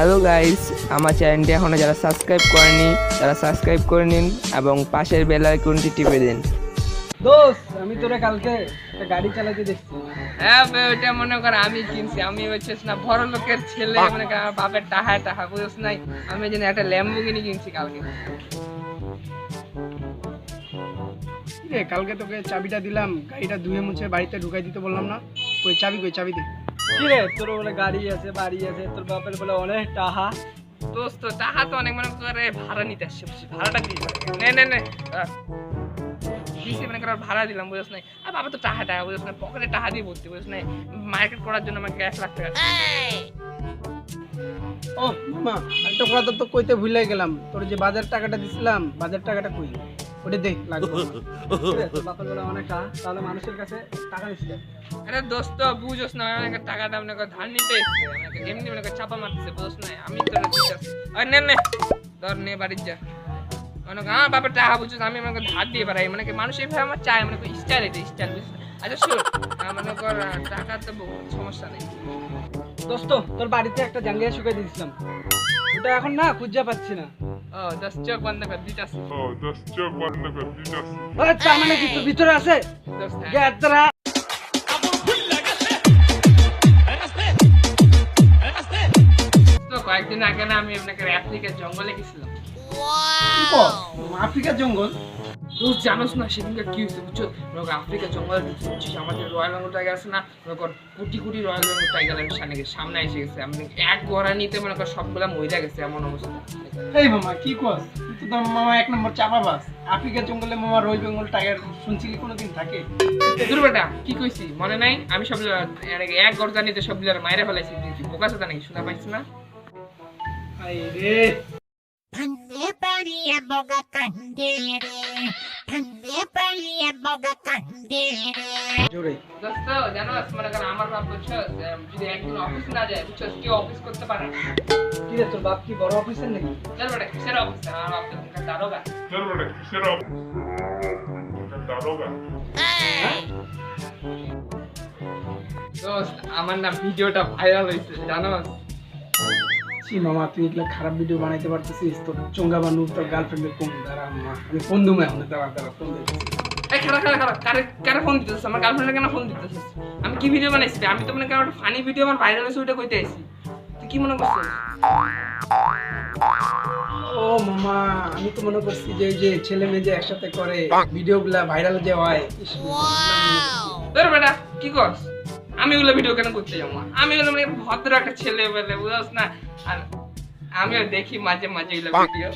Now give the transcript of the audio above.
Hello guys, আমার চ্যানেলটি এখনো যারা সাবস্ক্রাইব করেনি তারা সাবস্ক্রাইব করে নিন এবং পাশের বেল আইকনটি টিপে দিন। দোস্ত, আমি তোরা কালকে একটা গাড়ি চালাতে দেখছি। হ্যাঁ ভাই, ওইটা মনে কর আমি কিনছি। আমি হচ্ছিস না বড় লোকের ছেলে, মনে কর আমার বাপের টাকা বুঝছ নাই। আমি যেন একটা ল্যাম্বোর্গিনি কিনছি কালকে। রে কালকে তোকে চাবিটা দিলাম, গাড়িটা ধুয়ে মুছে বাড়িতে ঢুকাই দিতে বললাম না? কই চাবি দে। কি রে, তোর বলে গাড়ি আছে, বাড়ি আছে, তোর বাপের বলে অনেক টাকা। দোস্ত টাকা তো অনেক, মনে করে ভাড়া নিতে আসছে, ভাড়াটা দিয়ে নে দিছি, মনে কর ভাড়া দিলাম বুঝছ নাই। আর বাবা তো টাকা বুঝছ না, পকেটে টাকা দিয়ে ভর্তি বুঝছ নাই। মার্কেট করার জন্য আমাকে 1 লাখ টাকা। ও মামা, একটা কথা তো কইতে ভুলে গেলাম, তোর যে বাজার টাকাটা দিছিলাম, বাজার টাকাটা কই? ওটা দে, লাগবে। তোর বাপের বলে অনেক টাকা, তাহলে মানুষের কাছে টাকা নিচ্ছে। আরে দোস্ত বুঝছ না, অনেক টাকাটা মনে কর ধার নিতে এসছে, আমাকে এমনি মনে কর চাপা মারতেছে বুঝছ না। আমি তো দিতেছি, আর নে ধর নে বাড়ি যা। মনে কর আমার বাপের টাকা বুঝছ, আমি মনে কর ধার দিয়ে বেড়াই, মানে কি মানুষ এইভাবে আমার চায়, মানে স্টাইল, এটা স্টাইল বুঝছ। আচ্ছা শোন, মনে কর টাকা তো সমস্যা নেই। দোস্ত, তোর বাড়িতে একটা জাঙ্গিয়া শুকাই দিয়েছিলাম, ওটা এখন না খুঁজে পাচ্ছি না। ও 10 চোখ বন্ধ কর দিতাছি। তার মানে কি তোর ভিতরে আছে? দোস্ত গেতরা তো কয়েকদিন আগে না আমি আপনাকে আফ্রিকার জঙ্গলে গেছিলাম। কি কর? আফ্রিকার জঙ্গল? তুই জানোস না সেদিনকে কি হয়েছে বুঝছো? আফ্রিকার জঙ্গলে বুঝছিস আমাদের রয়্যাল বেঙ্গল টাইগার আছে না, কোটি রয়্যাল বেঙ্গল টাইগার সামনে এসে গেছে। আমি এক গড়া নিতে মনে কর সবগুলা মহিলা গেছে, এমন অবস্থা। এই মামা কি কস? তুই তো মামা এক নম্বর চাপাবাজ। আফ্রিকার জঙ্গলে মামা রয়্যাল বেঙ্গল টাইগার শুনছিলি কোনোদিন থাকে? দূর বেটা, কি কইছি মনে নাই? আমি সব এক গড়া নিতে সবগুলা মাইরে ফেলাইছি। তুই বোকা চোদা নাকি, শোনা পাইছিস না? হাই রে, Pande paria boga candere, pande paria boga candere. জোরে দোস্ত জানোস, মনে কর আমার বাপ বুঝছো, যদি একদিন অফিস না যায় বুঝছো, কেউ অফিস করতে পারে না। কি রে, তোর বাপ কি বড় অফিসার নাকি? চল বেটা, কিসের অফিস? আমার বাপ তো দারোগা। দোস্ত আমার না ভিডিওটা ভাইরাল হয়েছে জানোস? ছি মামা, তুই এগুলা খারাপ ভিডিও বানাইতে পারতেছিস? তোর চঙ্গা বানু তোর গার্লফ্রেন্ডের কোন দ্বারা মামা, আমি ফোন দুমে এখন দ্বারা ফোন দিচ্ছি। এই খারাপ কারে ফোন দিতেছিস? আমার গার্লফ্রেন্ডে কেন ফোন দিতেছিস? আমি কি ভিডিও বানাইছি? আমি তো মনে কর একটা ফানি ভিডিও আমার ভাইরাল হয়েছে, ওইটা কইতে আইছি। তুই কি মনে করছিস? ও মামা, আমি তো মনে করছি যে যে ছেলে মেয়ে যে একসাথে করে ভিডিওগুলা ভাইরাল যে হয়। তোর বেটা কি করস? আমি ওগুলো ভিডিও কেন করতে যাবো? আমি হলো মানে ভদ্র একটা ছেলে বলে বুঝছ না। আর আমিও দেখি মাঝে মাঝে এগুলো ভিডিও।